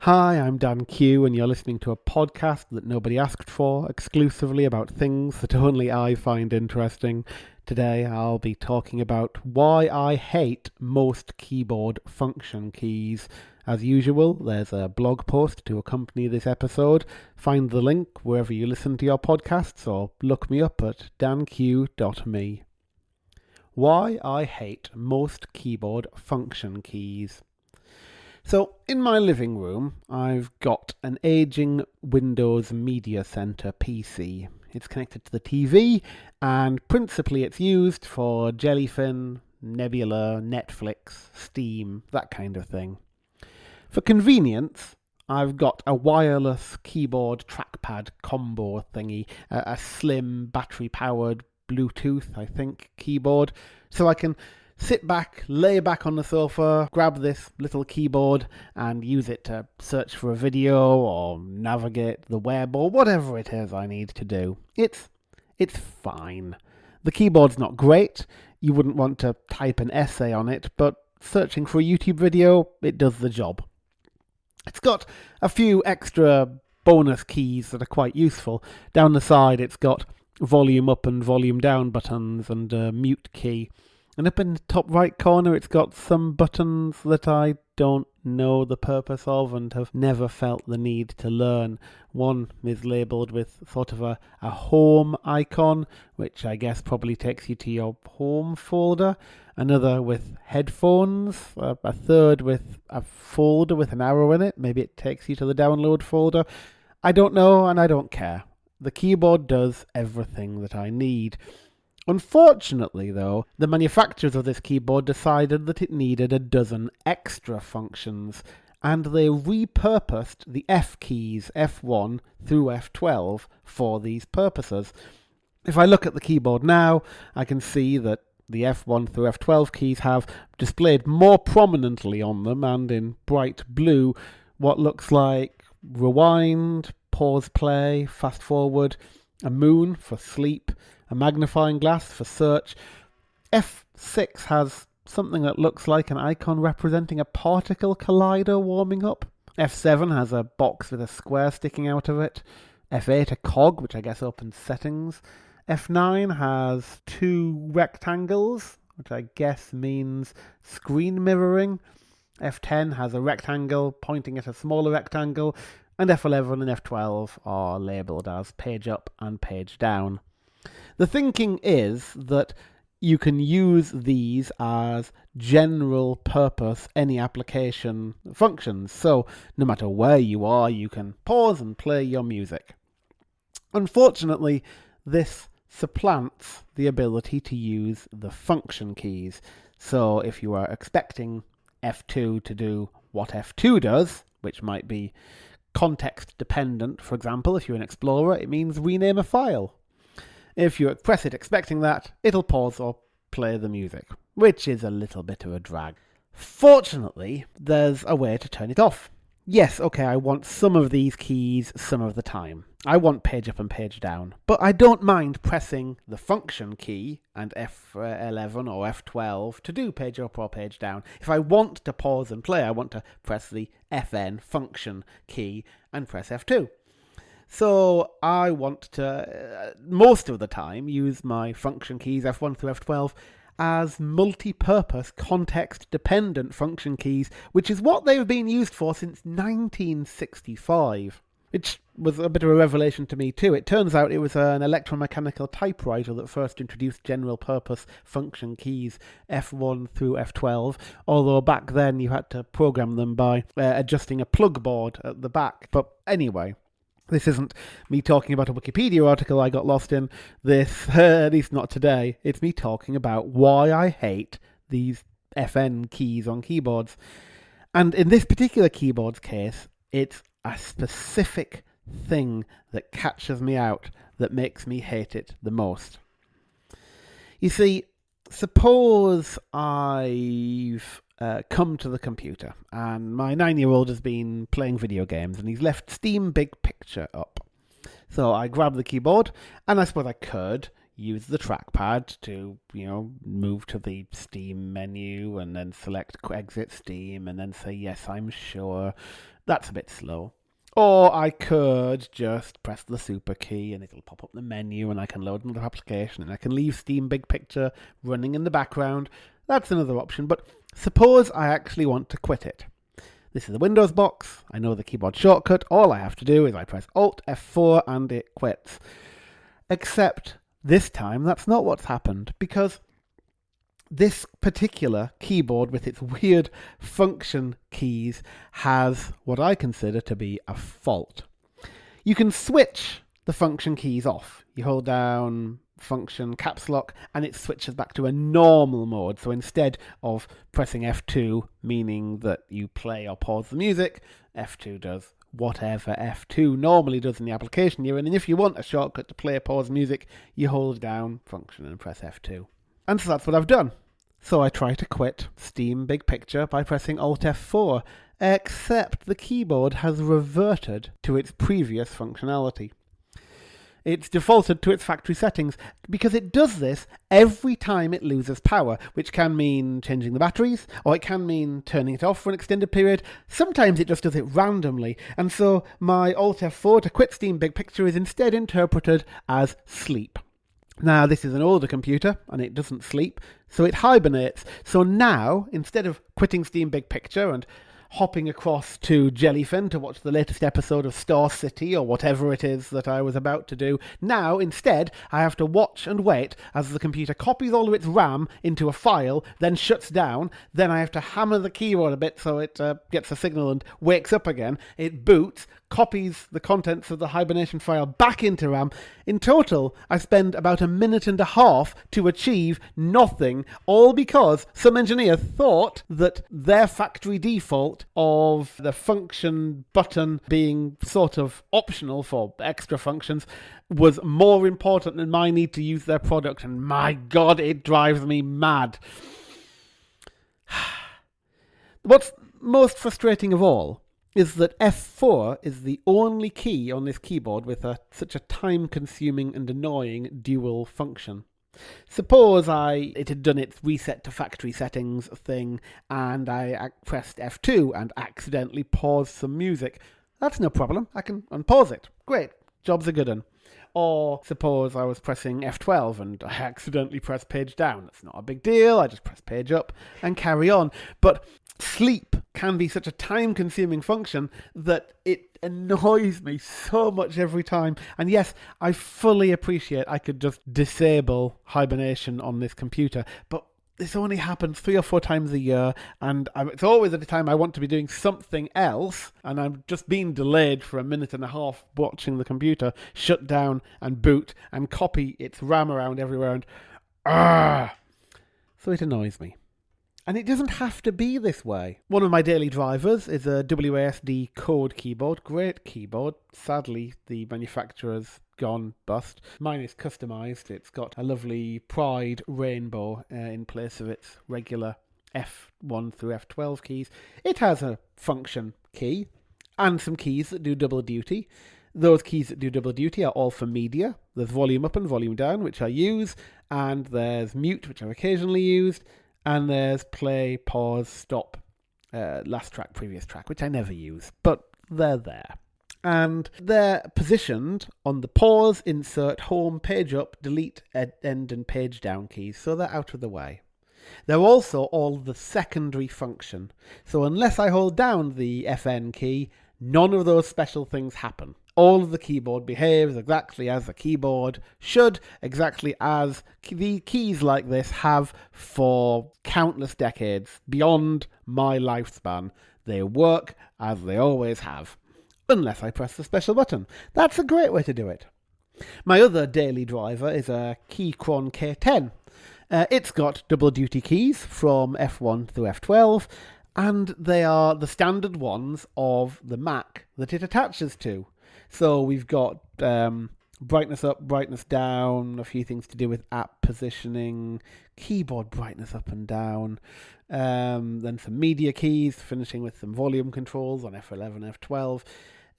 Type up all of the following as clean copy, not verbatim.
Hi, I'm Dan Q, and you're listening to a podcast that nobody asked for, exclusively about things that only I find interesting. Today I'll be talking about why I hate most keyboard function keys. As usual, there's a blog post to accompany this episode. Find the link wherever you listen to your podcasts, or look me up at danq.me. Why I hate most keyboard function keys. So, in my living room, I've got an aging Windows Media Center PC. It's connected to the TV, and principally it's used for Jellyfin, Nebula, Netflix, Steam, that kind of thing. For convenience, I've got a wireless keyboard trackpad combo thingy, a slim battery-powered Bluetooth, I think, keyboard, so I can sit back, lay back on the sofa, grab this little keyboard and use it to search for a video or navigate the web or whatever it is I need to do. It's fine. The keyboard's not great. You wouldn't want to type an essay on it, but searching for a YouTube video, it does the job. It's got a few extra bonus keys that are quite useful. Down the side, it's got volume up and volume down buttons and a mute key. And up in the top right corner, it's got some buttons that I don't know the purpose of and have never felt the need to learn. One is labelled with sort of a home icon, which I guess probably takes you to your home folder. Another with headphones. A third with a folder with an arrow in it. Maybe it takes you to the download folder. I don't know and I don't care. The keyboard does everything that I need. Unfortunately, though, the manufacturers of this keyboard decided that it needed a dozen extra functions, and they repurposed the F keys, F1 through F12, for these purposes. If I look at the keyboard now, I can see that the F1 through F12 keys have displayed more prominently on them, and in bright blue, what looks like rewind, pause play, fast forward, a moon for sleep, a magnifying glass for search. F6 has something that looks like an icon representing a particle collider warming up. F7 has a box with a square sticking out of it. F8 a cog, which I guess opens settings. F9 has two rectangles, which I guess means screen mirroring. F10 has a rectangle pointing at a smaller rectangle. And F11 and F12 are labelled as page up and page down. The thinking is that you can use these as general purpose any application functions. So no matter where you are, you can pause and play your music. Unfortunately, this supplants the ability to use the function keys. So if you are expecting F2 to do what F2 does, which might be context dependent, for example, if you're an explorer, it means rename a file. If you press it expecting that, it'll pause or play the music, which is a little bit of a drag. Fortunately, there's a way to turn it off. Yes, okay, I want some of these keys some of the time. I want page up and page down, but I don't mind pressing the function key and F11 or F12 to do page up or page down. If I want to pause and play, I want to press the FN function key and press F2. So I want to, most of the time, use my function keys F1 through F12 as multi-purpose context-dependent function keys, which is what they've been used for since 1965. Which was a bit of a revelation to me too. It turns out it was an electromechanical typewriter that first introduced general-purpose function keys F1 through F12, although back then you had to program them by adjusting a plug board at the back. But anyway, this isn't me talking about a Wikipedia article I got lost in. This, at least not today. It's me talking about why I hate these FN keys on keyboards. And in this particular keyboard's case, it's a specific thing that catches me out that makes me hate it the most. You see, suppose I've come to the computer and my 9-year-old has been playing video games and he's left Steam Big Picture up. So I grab the keyboard and I suppose I could use the trackpad to, move to the Steam menu and then select exit Steam and then say, yes, I'm sure. That's a bit slow. Or I could just press the super key and it'll pop up the menu and I can load another application and I can leave Steam Big Picture running in the background. That's another option, but suppose I actually want to quit it. This is the Windows box. I know the keyboard shortcut. All I have to do is I press Alt F4 and it quits. Except this time that's not what's happened, because this particular keyboard with its weird function keys has what I consider to be a fault. You can switch the function keys off. You hold down function caps lock and it switches back to a normal mode. So instead of pressing F2, meaning that you play or pause the music, F2 does whatever F2 normally does in the application you're in. And if you want a shortcut to play or pause music, you hold down function and press F2. And so that's what I've done. So I try to quit Steam Big Picture by pressing Alt F4, except the keyboard has reverted to its previous functionality. It's defaulted to its factory settings, because it does this every time it loses power, which can mean changing the batteries, or it can mean turning it off for an extended period. Sometimes it just does it randomly, and so my Alt F4 to quit Steam Big Picture is instead interpreted as sleep. Now, this is an older computer, and it doesn't sleep, so it hibernates. So now, instead of quitting Steam Big Picture and hopping across to Jellyfin to watch the latest episode of Star City or whatever it is that I was about to do, now, instead, I have to watch and wait as the computer copies all of its RAM into a file, then shuts down, then I have to hammer the keyboard a bit so it gets a signal and wakes up again. It boots, copies the contents of the hibernation file back into RAM. In total, I spend about a minute and a half to achieve nothing, all because some engineer thought that their factory default of the function button being sort of optional for extra functions was more important than my need to use their product, and my God, it drives me mad. What's most frustrating of all is that F4 is the only key on this keyboard with such a time-consuming and annoying dual function. Suppose it had done its reset to factory settings thing and I pressed F2 and accidentally paused some music. That's no problem. I can unpause it. Great. Job's a good one. Or suppose I was pressing F12 and I accidentally pressed page down. That's not a big deal. I just press page up and carry on. But sleep can be such a time-consuming function that it annoys me so much every time. And yes, I fully appreciate I could just disable hibernation on this computer, but this only happens 3 or 4 times a year, and it's always at a time I want to be doing something else, and I'm just being delayed for a minute and a half watching the computer shut down and boot and copy its RAM around everywhere, and so it annoys me. And it doesn't have to be this way. One of my daily drivers is a WASD code keyboard. Great keyboard. Sadly, the manufacturer's gone bust. Mine is customized. It's got a lovely Pride rainbow in place of its regular F1 through F12 keys. It has a function key and some keys that do double duty. Those keys that do double duty are all for media. There's volume up and volume down, which I use, and there's mute, which I've occasionally used, and there's play, pause, stop, last track, previous track, which I never use, but they're there. And they're positioned on the pause, insert, home, page up, delete, end, and page down keys, so they're out of the way. They're also all the secondary function, so unless I hold down the FN key, none of those special things happen. All of the keyboard behaves exactly as the keyboard should, exactly as the keys like this have for countless decades, beyond my lifespan. They work as they always have, unless I press the special button. That's a great way to do it. My other daily driver is a Keychron K10. It's got double duty keys from F1 through F12, and they are the standard ones of the Mac that it attaches to. So we've got brightness up, brightness down, a few things to do with app positioning, keyboard brightness up and down, then some media keys, finishing with some volume controls on F11, F12.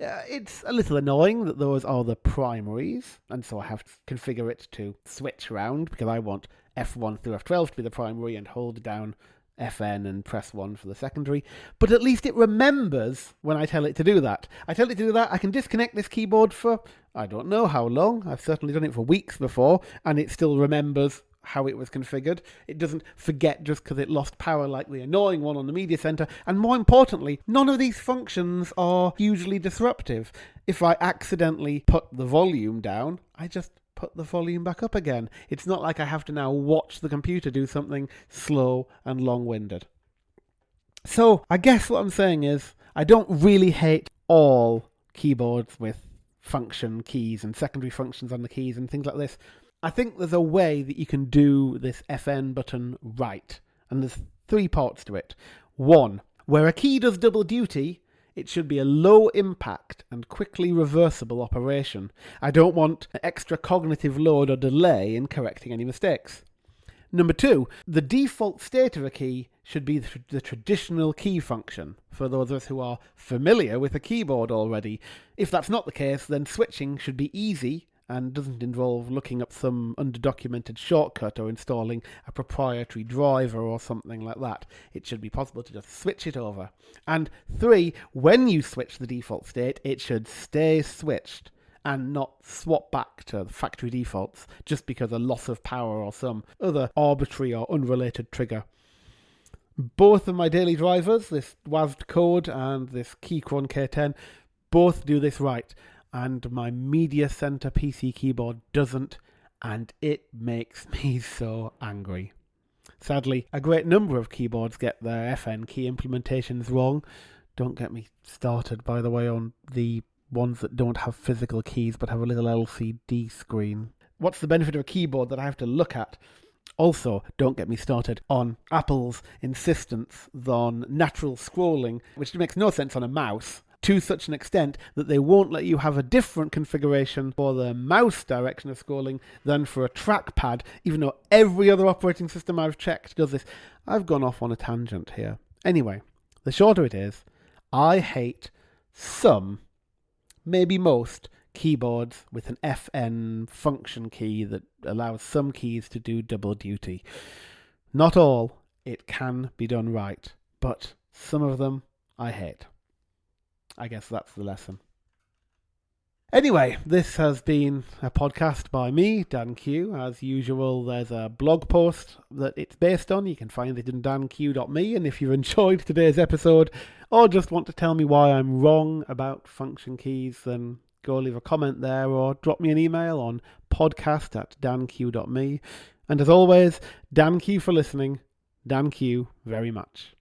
It's a little annoying that those are the primaries, and so I have to configure it to switch around because I want F1 through F12 to be the primary and hold down FN and press 1 for the secondary, but at least it remembers when I tell it to do that. I tell it to do that, I can disconnect this keyboard for, I don't know how long, I've certainly done it for weeks before, and it still remembers how it was configured. It doesn't forget just because it lost power like the annoying one on the media center, and more importantly, none of these functions are hugely disruptive. If I accidentally put the volume down, I just put the volume back up again. It's not like I have to now watch the computer do something slow and long-winded. So I guess what I'm saying is I don't really hate all keyboards with function keys and secondary functions on the keys and things like this. I think there's a way that you can do this FN button right, and there's 3 parts to it. 1, where a key does double duty, it should be a low impact and quickly reversible operation. I don't want an extra cognitive load or delay in correcting any mistakes. Number 2, the default state of a key should be the traditional key function, for those of us who are familiar with a keyboard already. If that's not the case, then switching should be easy and doesn't involve looking up some underdocumented shortcut or installing a proprietary driver or something like that. It should be possible to just switch it over. And 3, when you switch the default state, it should stay switched and not swap back to the factory defaults just because of loss of power or some other arbitrary or unrelated trigger. Both of my daily drivers, this WASD code and this Keychron K10, both do this right. And my media center PC keyboard doesn't, and it makes me so angry. Sadly, a great number of keyboards get their FN key implementations wrong. Don't get me started, by the way, on the ones that don't have physical keys but have a little LCD screen. What's the benefit of a keyboard that I have to look at? Also, don't get me started on Apple's insistence on natural scrolling, which makes no sense on a mouse, to such an extent that they won't let you have a different configuration for the mouse direction of scrolling than for a trackpad, even though every other operating system I've checked does this. I've gone off on a tangent here. Anyway, the shorter it is, I hate some, maybe most, keyboards with an FN function key that allows some keys to do double duty. Not all, it can be done right, but some of them I hate. I guess that's the lesson. Anyway, this has been a podcast by me, Dan Q. As usual, there's a blog post that it's based on. You can find it in danq.me. And if you enjoyed today's episode or just want to tell me why I'm wrong about function keys, then go leave a comment there or drop me an email on podcast@danq.me. And as always, Dan Q for listening. Dan Q very much.